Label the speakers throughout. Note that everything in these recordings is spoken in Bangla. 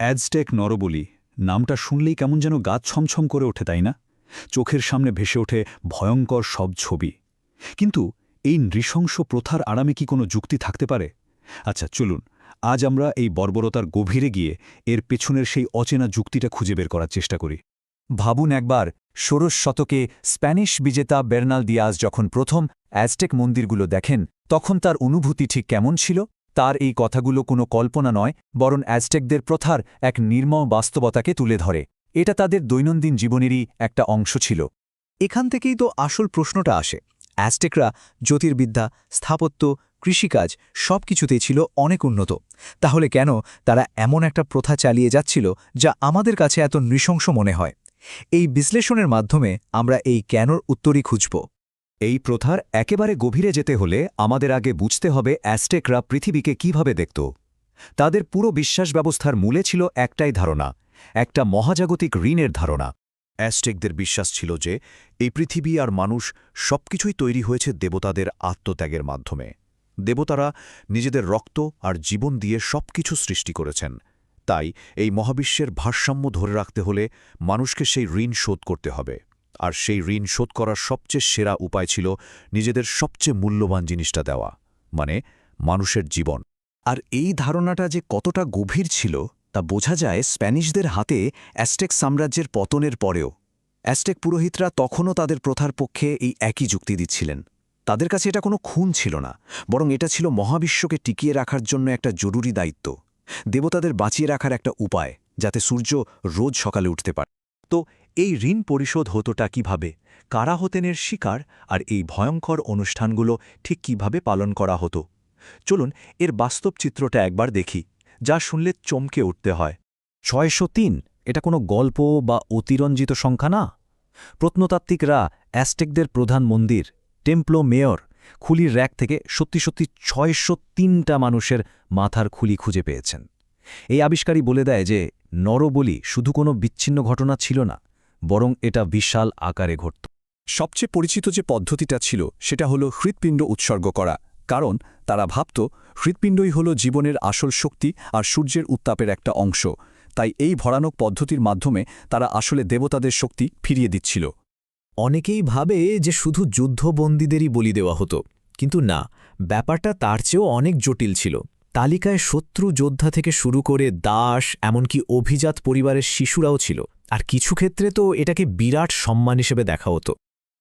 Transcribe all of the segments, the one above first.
Speaker 1: অ্যাজটেক নরবলি নামটা শুনলেই কেমন যেন গা ছমছম করে ওঠে, তাই না? চোখের সামনে ভেসে ওঠে ভয়ঙ্কর সব ছবি। কিন্তু এই নৃশংস প্রথার আড়ামে কি কোনো যুক্তি থাকতে পারে? আচ্ছা, চলুন আজ আমরা এই বর্বরতার গভীরে গিয়ে এর পেছনের সেই অচেনা যুক্তিটা খুঁজে বের করার চেষ্টা করি।
Speaker 2: ভাবুন একবার, ষোড়শ শতকে স্প্যানিশ বিজেতা বের্নাল দিয়াজ যখন প্রথম অ্যাজটেক মন্দিরগুলো দেখেন, তখন তার অনুভূতি ঠিক কেমন ছিল? তার এই কথাগুলো কোনো কল্পনা নয়, বরং অ্যাজটেকদের প্রথার এক নির্মম বাস্তবতাকে তুলে ধরে। এটা তাদের দৈনন্দিন জীবনেরই একটা অংশ ছিল।
Speaker 3: এখান থেকেই তো আসল প্রশ্নটা আসে। অ্যাজটেকরা জ্যোতির্বিদ্যা, স্থাপত্য, কৃষিকাজ সবকিছুতেই ছিল অনেক উন্নত। তাহলে কেন তারা এমন একটা প্রথা চালিয়ে যাচ্ছিল যা আমাদের কাছে এত নৃশংস মনে হয়? এই বিশ্লেষণের মাধ্যমে আমরা এই কেনর উত্তরই খুঁজব।
Speaker 2: এই প্রথার একেবারে গভীরে যেতে হলে আমাদের আগে বুঝতে হবে অ্যাজটেকরা পৃথিবীকে কিভাবে দেখত। তাদের পুরো বিশ্বাস ব্যবস্থার মূলে ছিল একটাই ধারণা, একটা মহাজাগতিক ঋণের ধারণা।
Speaker 4: অ্যাজটেকদের বিশ্বাস ছিল যে এই পৃথিবী আর মানুষ সবকিছুই তৈরি হয়েছে দেবতাদের আত্মত্যাগের মাধ্যমে। দেবতারা নিজেদের রক্ত আর জীবন দিয়ে সবকিছু সৃষ্টি করেছেন। তাই এই মহাবিশ্বের ভারসাম্য ধরে রাখতে হলে মানুষকে সেই ঋণ শোধ করতে হবে। আর সেই ঋণ শোধ করার সবচেয়ে সেরা উপায় ছিল নিজেদের সবচেয়ে মূল্যবান জিনিসটা দেওয়া, মানে মানুষের জীবন।
Speaker 3: আর এই ধারণাটা যে কতটা গভীর ছিল তা বোঝা যায় স্প্যানিশদের হাতে অ্যাজটেক সাম্রাজ্যের পতনের পরেও। অ্যাজটেক পুরোহিতরা তখনও তাদের প্রথার পক্ষে এই একই যুক্তি দিচ্ছিলেন। তাদের কাছে এটা কোনো খুন ছিল না, বরং এটা ছিল মহাবিশ্বকে টিকিয়ে রাখার জন্য একটা জরুরি দায়িত্ব, দেবতাদের বাঁচিয়ে রাখার একটা উপায়, যাতে সূর্য রোজ সকালে উঠতে পারে।
Speaker 5: তো এই ঋণ পরিশোধ হতোটা কিভাবে, কারা হতেন এর শিকার, আর এই ভয়ঙ্কর অনুষ্ঠানগুলো ঠিক কিভাবে পালন করা হতো? চলুন এর বাস্তব চিত্রটা একবার দেখি, যা শুনলে চমকে উঠতে হয়।
Speaker 2: 603 এটা কোনো গল্প বা অতিরঞ্জিত সংখ্যা না। প্রত্নতাত্ত্বিকরা অ্যাজটেকদের প্রধান মন্দির টেম্পলো মেয়র খুলির র্যাক থেকে সত্যি সত্যি 603টা মানুষের মাথার খুলি খুঁজে পেয়েছেন। এই আবিষ্কারই বলে দেয় যে নরবলি শুধু কোনো বিচ্ছিন্ন ঘটনা ছিল না, বরং এটা বিশাল আকারে ঘটত।
Speaker 3: সবচেয়ে পরিচিত যে পদ্ধতিটা ছিল সেটা হলো হৃৎপিণ্ড উৎসর্গ করা, কারণ তারা ভাবত হৃৎপিণ্ডই হল জীবনের আসল শক্তি আর সূর্যের উত্তাপের একটা অংশ। তাই এই ভয়ানক পদ্ধতির মাধ্যমে তারা আসলে দেবতাদের শক্তি ফিরিয়ে দিচ্ছিল।
Speaker 6: অনেকেই ভাবে যে শুধু যুদ্ধবন্দীদেরই বলি দেওয়া হতো, কিন্তু না, ব্যাপারটা তার চেয়েও অনেক জটিল ছিল। তালিকায় শত্রু যোদ্ধা থেকে শুরু করে দাস, এমনকি অভিজাত পরিবারের শিশুরাও ছিল, আর কিছু ক্ষেত্রে তো এটাকে বিরাট সম্মান হিসেবে দেখা হতো।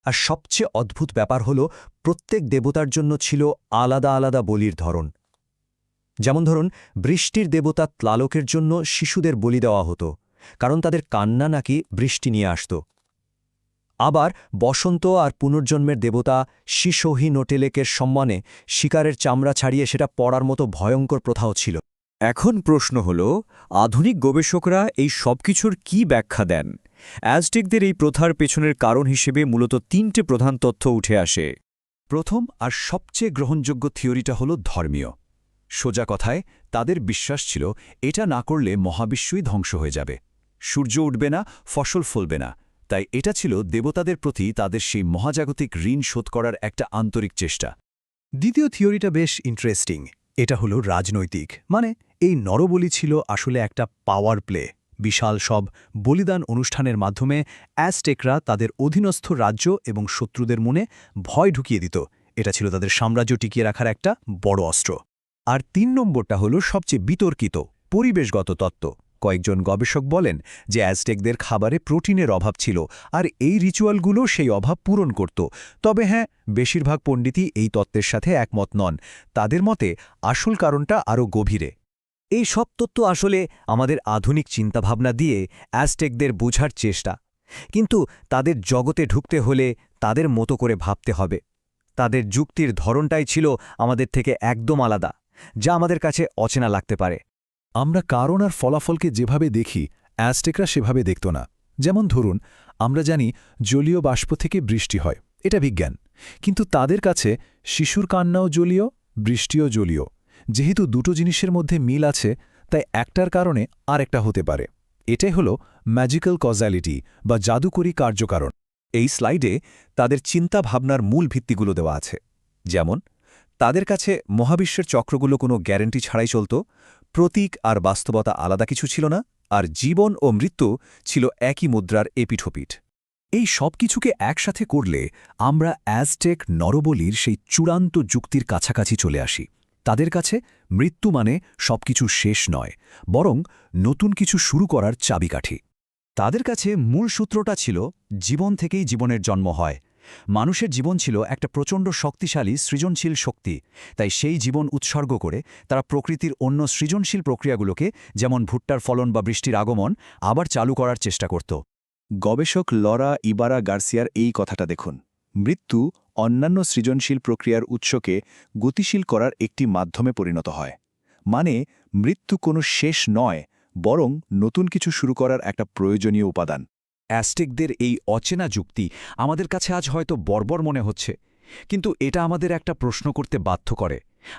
Speaker 2: আর সবচেয়ে অদ্ভুত ব্যাপার হল, প্রত্যেক দেবতার জন্য ছিল আলাদা আলাদা বলির ধরন। যেমন ধরুন, বৃষ্টির দেবতা ত্লালকের জন্য শিশুদের বলি দেওয়া হতো, কারণ তাদের কান্না নাকি বৃষ্টি নিয়ে আসত। আবার বসন্ত আর পুনর্জন্মের দেবতা শিশোহী নোটেলেকের সম্মানে শিকারের চামড়া ছাড়িয়ে সেটা পড়ার মতো ভয়ঙ্কর প্রথাও ছিল।
Speaker 7: এখন প্রশ্ন হল, আধুনিক গবেষকরা এই সবকিছুর কি ব্যাখ্যা দেন? অ্যাজটেকদের এই প্রথার পেছনের কারণ হিসেবে মূলত 3টে প্রধান তথ্য উঠে আসে।
Speaker 1: প্রথম আর সবচেয়ে গ্রহণযোগ্য থিওরিটা হল ধর্মীয়। সোজা কথায় তাদের বিশ্বাস ছিল এটা না করলে মহাবিশ্বই ধ্বংস হয়ে যাবে, সূর্য উঠবে না, ফসল ফলবে না। তাই এটা ছিল দেবতাদের প্রতি তাদের সেই মহাজাগতিক ঋণ শোধ করার একটা আন্তরিক চেষ্টা।
Speaker 3: দ্বিতীয় থিওরিটা বেশ ইন্টারেস্টিং। এটা হলো রাজনৈতিক, মানে এই নরবলি ছিল আসলে একটা পাওয়ার প্লে। বিশাল সব বলিদান অনুষ্ঠানের মাধ্যমে অ্যাজটেকরা তাদের অধীনস্থ রাজ্য এবং শত্রুদের মনে ভয় ঢুকিয়ে দিত। এটা ছিল তাদের সাম্রাজ্য টিকিয়ে রাখার একটা বড় অস্ত্র।
Speaker 2: আর 3 নম্বরটা হল সবচেয়ে বিতর্কিত, পরিবেশগত তত্ত্ব। কয়েকজন গবেষক বলেন যে অ্যাজটেকদের খাবারে প্রোটিনের অভাব ছিল, আর এই রিচুয়ালগুলো সেই অভাব পূরণ করত। তবে হ্যাঁ, বেশিরভাগ পণ্ডিতই এই তত্ত্বের সাথে একমত নন। তাদের মতে আসল কারণটা আরও গভীরে। এই সব তত্ত্ব আসলে আমাদের আধুনিক চিন্তাভাবনা দিয়ে অ্যাজটেকদের বোঝার চেষ্টা, কিন্তু তাদের জগতে ঢুকতে হলে তাদের মতো করে ভাবতে হবে। তাদের যুক্তির ধরনটাই ছিল আমাদের থেকে একদম আলাদা, যা আমাদের কাছে অচেনা লাগতে পারে।
Speaker 8: আমরা কারণ আর ফলাফলকে যেভাবে দেখি, অ্যাজটেকরা সেভাবে দেখত না। যেমন ধরুন, আমরা জানি জলীয় বাষ্প থেকে বৃষ্টি হয়, এটা বিজ্ঞান। কিন্তু তাদের কাছে শিশুর কান্নাও জলীয়, বৃষ্টিও জলীয়। যেহেতু দুটো জিনিসের মধ্যে মিল আছে, তাই একটার কারণে আরেকটা হতে পারে। এটাই হল ম্যাজিক্যাল কজালিটি বা জাদুকরী কার্যকারণ।
Speaker 2: এই স্লাইডে তাদের চিন্তা ভাবনার মূল ভিত্তিগুলো দেওয়া আছে। যেমন, তাদের কাছে মহাবিশ্বের চক্রগুলো কোনো গ্যারান্টি ছাড়াই চলত, প্রতীক আর বাস্তবতা আলাদা কিছু ছিল না, আর জীবন ও মৃত্যু ছিল একই মুদ্রার এপিঠোপিঠ। এই সব কিছুকে একসাথে করলে আমরা অ্যাজটেক নরবলির সেই চূড়ান্ত যুক্তির কাছাকাছি চলে আসি। তাদের কাছে মৃত্যু মানে সবকিছু শেষ নয়, বরং নতুন কিছু শুরু করার চাবিকাঠি।
Speaker 3: তাদের কাছে মূল সূত্রটা ছিল জীবন থেকেই জীবনের জন্ম হয়। মানুষের জীবন ছিল একটা প্রচণ্ড শক্তিশালী সৃজনশীল শক্তি, তাই সেই জীবন উৎসর্গ করে তারা প্রকৃতির অন্য সৃজনশীল প্রক্রিয়াগুলোকে, যেমন ভুট্টার ফলন বা বৃষ্টির আগমন, আবার চালু করার চেষ্টা করত।
Speaker 2: গবেষক লরা ইবারা গার্সিয়ার এই কথাটা দেখুন। মৃত্যু অন্যান্য সৃজনশীল প্রক্রিয়ার উৎসকে গতিশীল করার একটি মাধ্যমে পরিণত হয়। মানে মৃত্যু কোনো শেষ নয়, বরং নতুন কিছু শুরু করার একটা প্রয়োজনীয় উপাদান।
Speaker 3: অ্যাজটেকদের এই অচেনা যুক্তি আমাদের কাছে আজ হয়তো বর্বর মনে হচ্ছে, কিন্তু এটা আমাদের একটা প্রশ্ন করতে বাধ্য করে।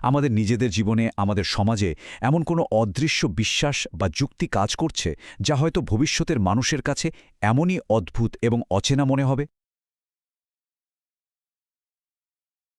Speaker 3: আমাদের নিজেদের জীবনে, আমাদের সমাজে এমন কোনো অদৃশ্য বিশ্বাস বা যুক্তি কাজ করছে যা হয়তো ভবিষ্যতের মানুষের কাছে এমনই অদ্ভুত এবং অচেনা মনে হবে।